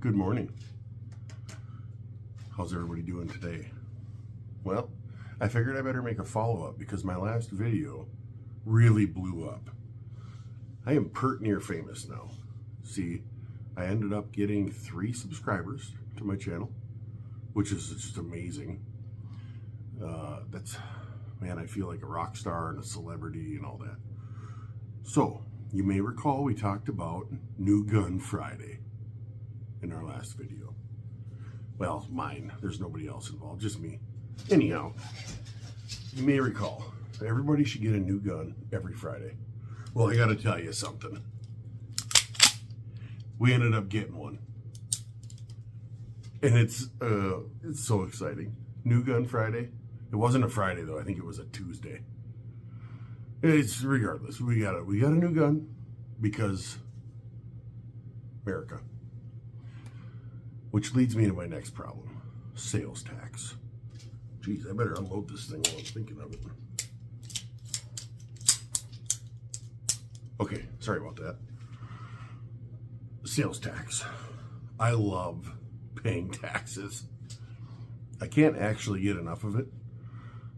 Good morning. How's everybody doing today? Well, I figured I better make a follow-up because my last video really blew up. I am pert near famous now. See, I ended up getting 3 subscribers to my channel, which is just amazing. Man, I feel like a rock star and a celebrity and all that. So, you may recall we talked about New Gun Friday in our last video. Well, mine. There's nobody else involved, just me. Anyhow, you may recall, everybody should get a new gun every Friday. Well, I gotta tell you something. We ended up getting one. And it's so exciting. New Gun Friday. It wasn't a Friday though, I think it was a Tuesday. It's regardless. We got a new gun because America. Which leads me to my next problem. Sales tax. Geez, I better unload this thing while I'm thinking of it. Okay, sorry about that. Sales tax. I love paying taxes. I can't actually get enough of it.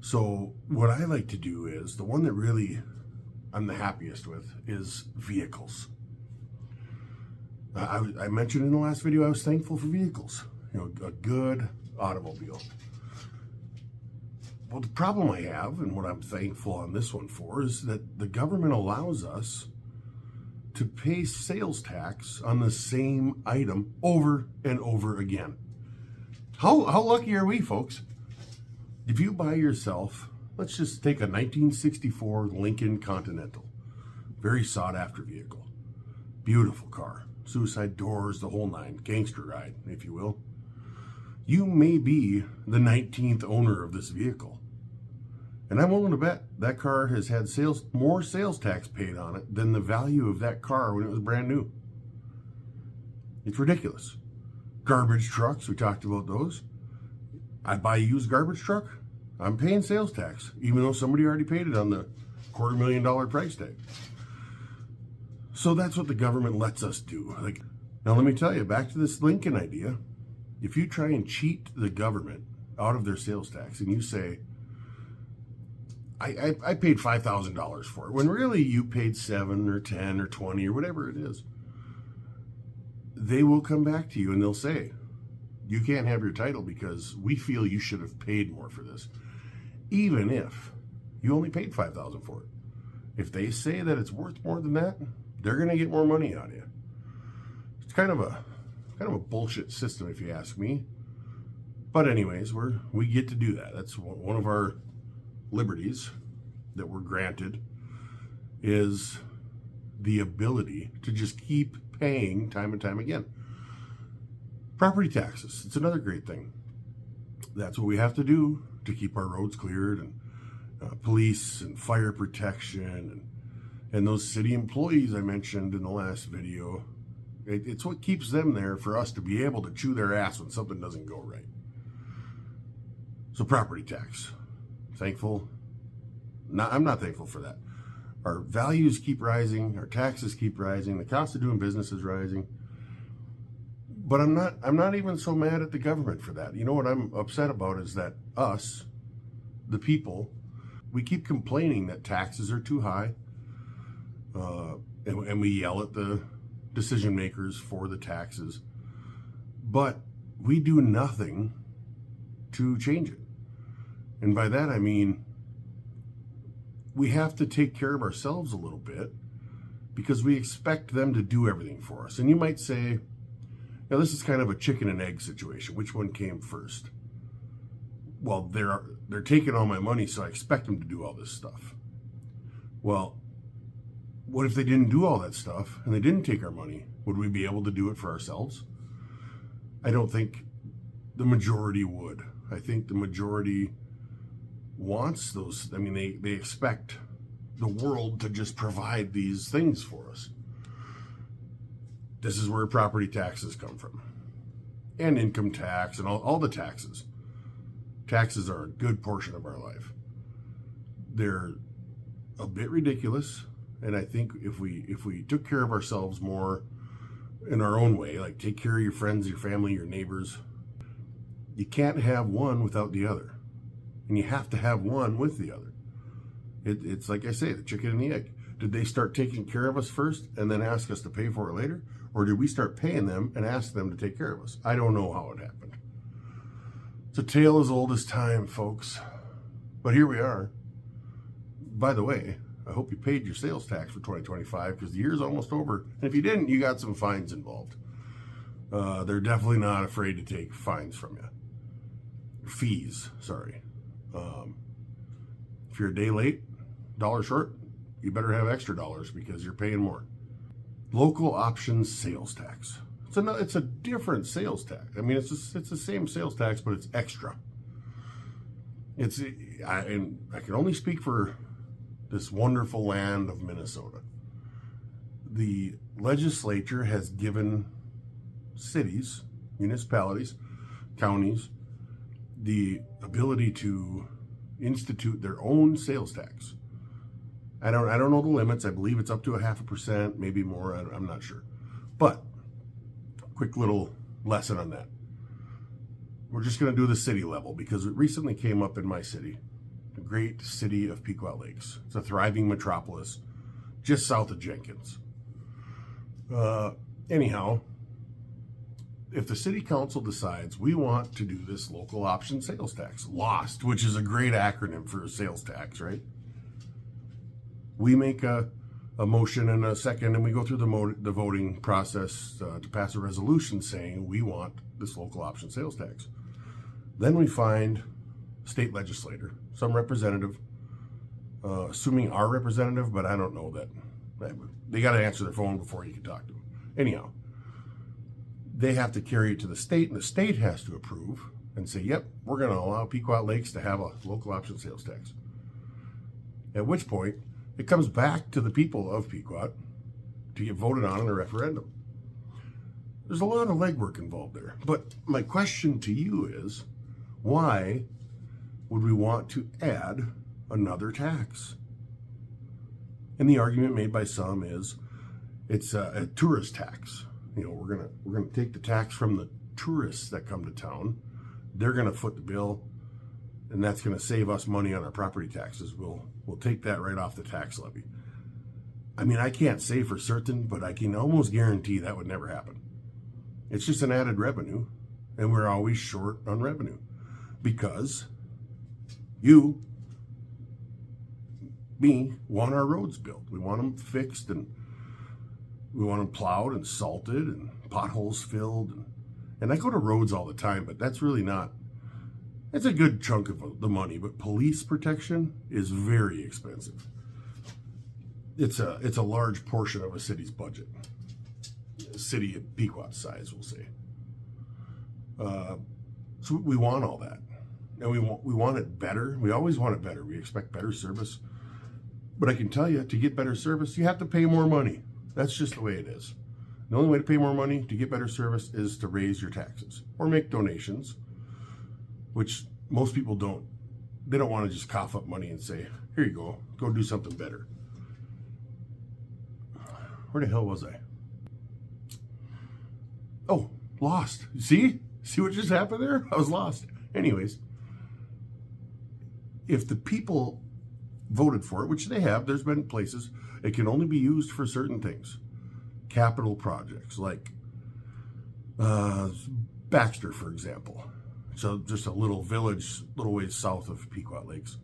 So what I like to do is, the one that really I'm the happiest with is vehicles. I mentioned in the last video I was thankful for vehicles. You know, a good automobile. Well, the problem I have, and what I'm thankful on this one for, is that the government allows us to pay sales tax on the same item over and over again. How lucky are we, folks? If you buy yourself, let's just take a 1964 Lincoln Continental. Very sought after vehicle. Beautiful car. Suicide doors, the whole nine. Gangster ride, if you will. You may be the 19th owner of this vehicle. And I'm willing to bet that car has had more sales tax paid on it than the value of that car when it was brand new. It's ridiculous. Garbage trucks, we talked about those. I buy a used garbage truck, I'm paying sales tax, even though somebody already paid it on the $250,000 price tag. So that's what the government lets us do. Now let me tell you, back to this Lincoln idea. If you try and cheat the government out of their sales tax and you say, I paid $5,000 for it, when really you paid 7 or 10 or 20 or whatever it is, they will come back to you and they'll say, you can't have your title because we feel you should have paid more for this. Even if you only paid $5,000 for it. If they say that it's worth more than that, they're going to get more money out of you. It's kind of a bullshit system if you ask me. But anyways, we get to do that. That's one of our liberties that we're granted, is the ability to just keep paying time and time again. Property taxes, it's another great thing. That's what we have to do to keep our roads cleared, and police and fire protection and those city employees I mentioned in the last video. It's what keeps them there for us to be able to chew their ass when something doesn't go right. So property tax, thankful. I'm not thankful for that. Our values keep rising, our taxes keep rising, the cost of doing business is rising. But I'm not even so mad at the government for that. You know what I'm upset about is that us, the people, we keep complaining that taxes are too high, and we yell at the decision makers for the taxes, but we do nothing to change it. And by that I mean we have to take care of ourselves a little bit because we expect them to do everything for us. And you might say, now this is kind of a chicken and egg situation. Which one came first? Well, they're taking all my money, so I expect them to do all this stuff. Well, what if they didn't do all that stuff and they didn't take our money? Would we be able to do it for ourselves? I don't think the majority would. I think the majority wants those. I mean, they expect the world to just provide these things for us. This is where property taxes come from, and income tax, and all the taxes. Taxes are a good portion of our life. They're a bit ridiculous, and I think if we took care of ourselves more in our own way, like take care of your friends, your family, your neighbors. You can't have one without the other. And you have to have one with the other. It's like I say, the chicken and the egg. Did they start taking care of us first and then ask us to pay for it later? Or did we start paying them and ask them to take care of us? I don't know how it happened. It's a tale as old as time, folks. But here we are. By the way, I hope you paid your sales tax for 2025 because the year's almost over. And if you didn't, you got some fines involved. They're definitely not afraid to take fines from you. Fees, sorry. If you're a day late, $1 short, you better have extra dollars because you're paying more. Local options sales tax. It's a different sales tax. I mean, it's the same sales tax, but it's extra. And I can only speak for this wonderful land of Minnesota. The legislature has given cities, municipalities, counties, the ability to institute their own sales tax. I don't know the limits. I believe it's up to 0.5%, maybe more. I'm not sure. But quick little lesson on that. We're just going to do the city level because it recently came up in my city, the great city of Pequot Lakes. It's a thriving metropolis just south of Jenkins. Anyhow, if the city council decides we want to do this local option sales tax, LOST, which is a great acronym for a sales tax, right? We make a motion and a second, and we go through the voting process to pass a resolution saying we want this local option sales tax. Then we find state legislator, some representative, assuming our representative, but I don't know that. They got to answer their phone before you can talk to them. Anyhow, they have to carry it to the state, and the state has to approve and say, yep, we're going to allow Pequot Lakes to have a local option sales tax. At which point, it comes back to the people of Pequot to get voted on in a referendum. There's a lot of legwork involved there. But my question to you is, why would we want to add another tax? And the argument made by some is it's a tourist tax. You know, we're gonna take the tax from the tourists that come to town. They're gonna foot the bill, and that's gonna save us money on our property taxes. We'll take that right off the tax levy. I mean, I can't say for certain, but I can almost guarantee that would never happen. It's just an added revenue, and we're always short on revenue because you, me, want our roads built. We want them fixed, and we want them plowed and salted and potholes filled. And I go to roads all the time, but that's really not, it's a good chunk of the money, but police protection is very expensive. It's a large portion of a city's budget. A city of Pequot size, we'll say. So we want all that. And we want it better. We always want it better. We expect better service. But I can tell you, to get better service, you have to pay more money. That's just the way it is. The only way to pay more money to get better service is to raise your taxes or make donations, which most people don't. They don't want to just cough up money and say, here you go do something better. Where the hell was I? Oh, lost. See what just happened there? I was lost. Anyways, if the people voted for it, which they have, there's been places, it can only be used for certain things. Capital projects like Baxter, for example. So just a little village, little ways south of Pequot Lakes.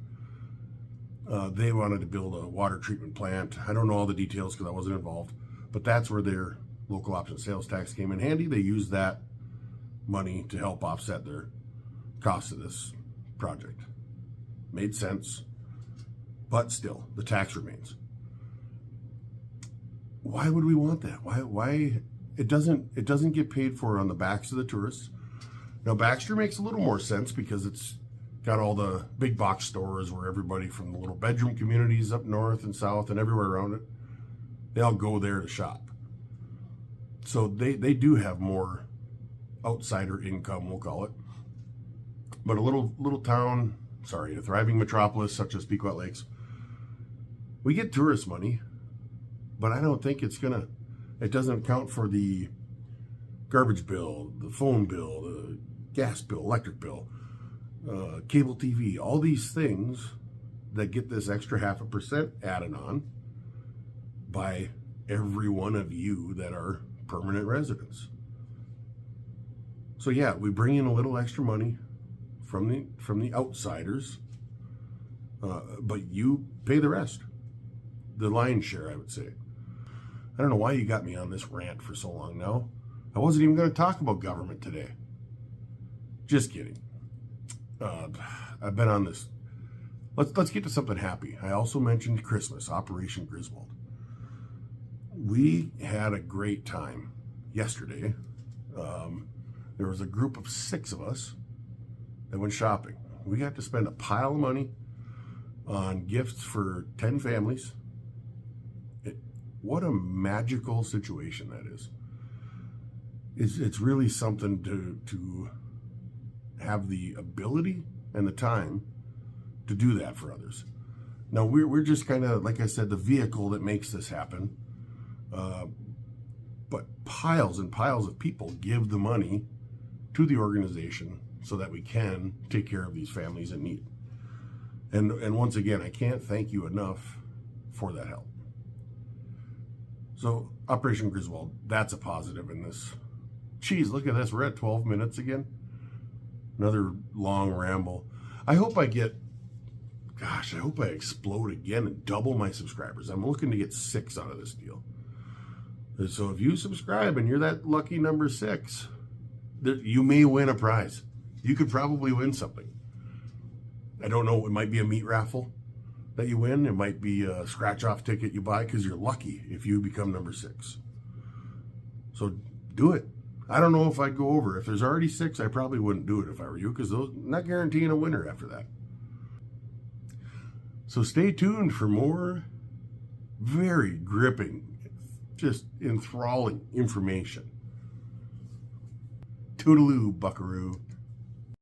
They wanted to build a water treatment plant. I don't know all the details because I wasn't involved, but that's where their local option sales tax came in handy. They used that money to help offset their cost of this project. Made sense, but still, the tax remains. Why would we want that? Why it doesn't get paid for on the backs of the tourists? Now, Baxter makes a little more sense because it's got all the big box stores where everybody from the little bedroom communities up north and south and everywhere around it, they all go there to shop. So they do have more outsider income, we'll call it. But a little town, a thriving metropolis such as Pequot Lakes, we get tourist money, but I don't think it doesn't account for the garbage bill, the phone bill, the gas bill, electric bill, cable TV, all these things that get this extra 0.5% added on by every one of you that are permanent residents. So yeah, we bring in a little extra money from the outsiders, but you pay the rest, the lion's share, I would say. I don't know why you got me on this rant for so long now. I wasn't even going to talk about government today. Just kidding. I've been on this. Let's get to something happy. I also mentioned Christmas, Operation Griswold. We had a great time yesterday. There was a group of 6 of us that went shopping. We got to spend a pile of money on gifts for 10 families. What a magical situation that is. It's really something to have the ability and the time to do that for others. Now, we're just kind of, like I said, the vehicle that makes this happen. But piles and piles of people give the money to the organization so that we can take care of these families in need. And once again, I can't thank you enough for that help. So Operation Griswold, that's a positive in this. Geez, look at this. We're at 12 minutes again. Another long ramble. I hope I explode again and double my subscribers. I'm looking to get 6 out of this deal. So if you subscribe and you're that lucky number 6, you may win a prize. You could probably win something. I don't know. It might be a meat raffle that you win. It might be a scratch-off ticket you buy because you're lucky if you become number 6. So do it. I don't know if I'd go over. If there's already 6, I probably wouldn't do it if I were you, because those not guaranteeing a winner after that. So stay tuned for more very gripping, just enthralling information. Toodaloo, buckaroo.